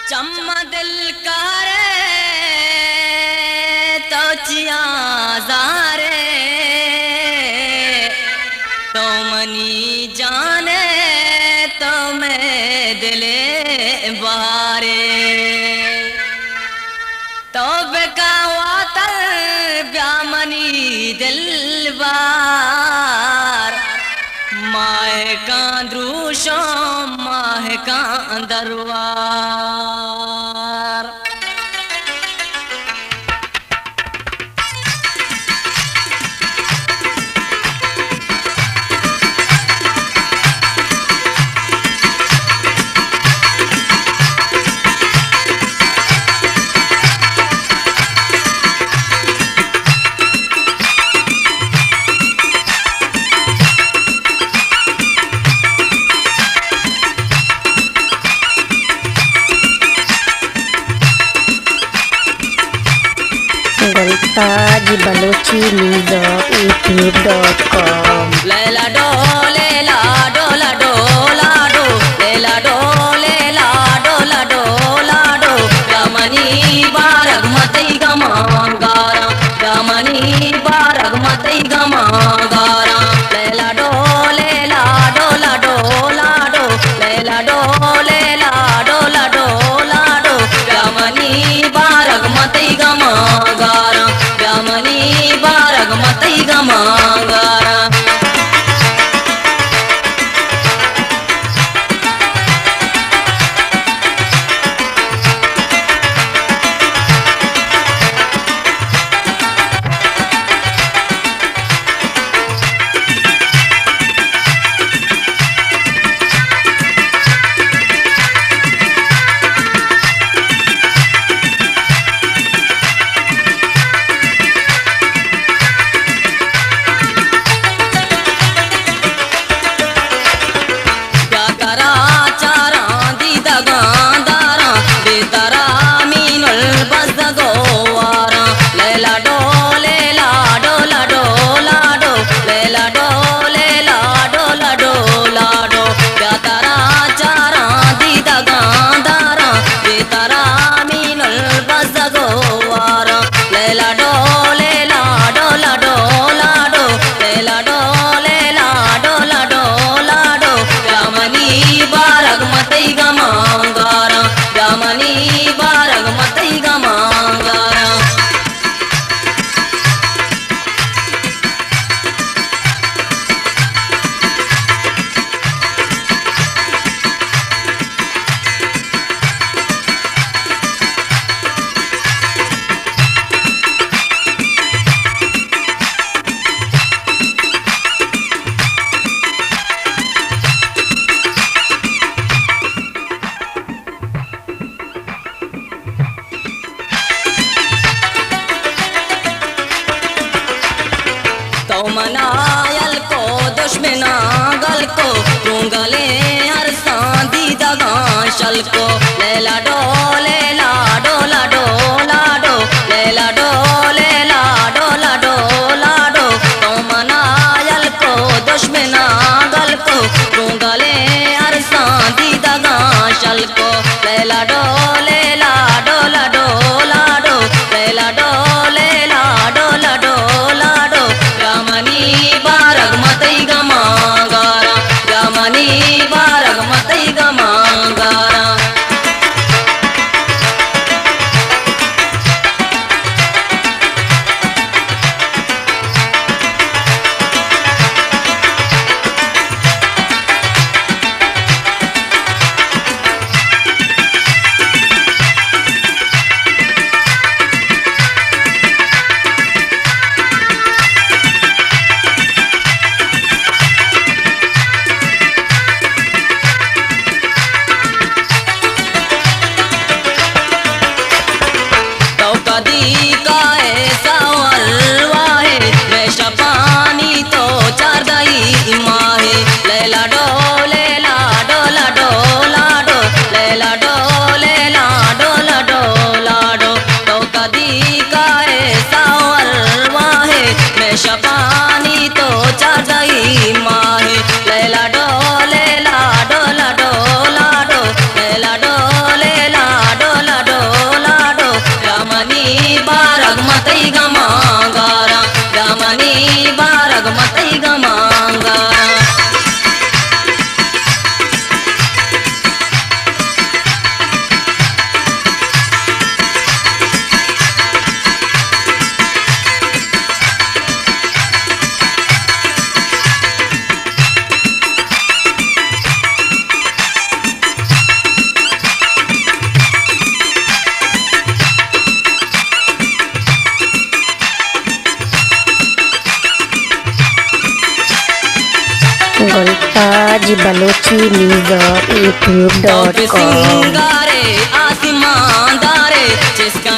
चम्मा दिल करे तो चिया जारे तो मनी जाने तो मैं दिले बारे तो बेकावातर ब्यामनी दिल बार माह का द्रुशो माह का दरबार Taji Balochi Liza YouTube.com Lela do lela do la do la do lela do lela do la do la do Ramani barag matai gamangara Ramani barag matai gamangara Lela do lela do la do la do lela do lela do la do la do Ramani barag matai gamangara Ramani barag matai gamangara मनायल को दुश्मना गल को रूंगले हर सांदी दगाशल को लेला डो लेला डो ला डो ला डो लेला डो लेला डो ला डो ला डो तो मनायल को दुश्मना गल को रूंगले हर सांदी दगाशल को लेला डो लेला डो ला डो ला डो लेला डो लेला डो ला डो ला डो Ramani barag matai gamangara Ramani barag matai gamangara Balochi music top youtube.com सिंगारे आसमानदारे जिसका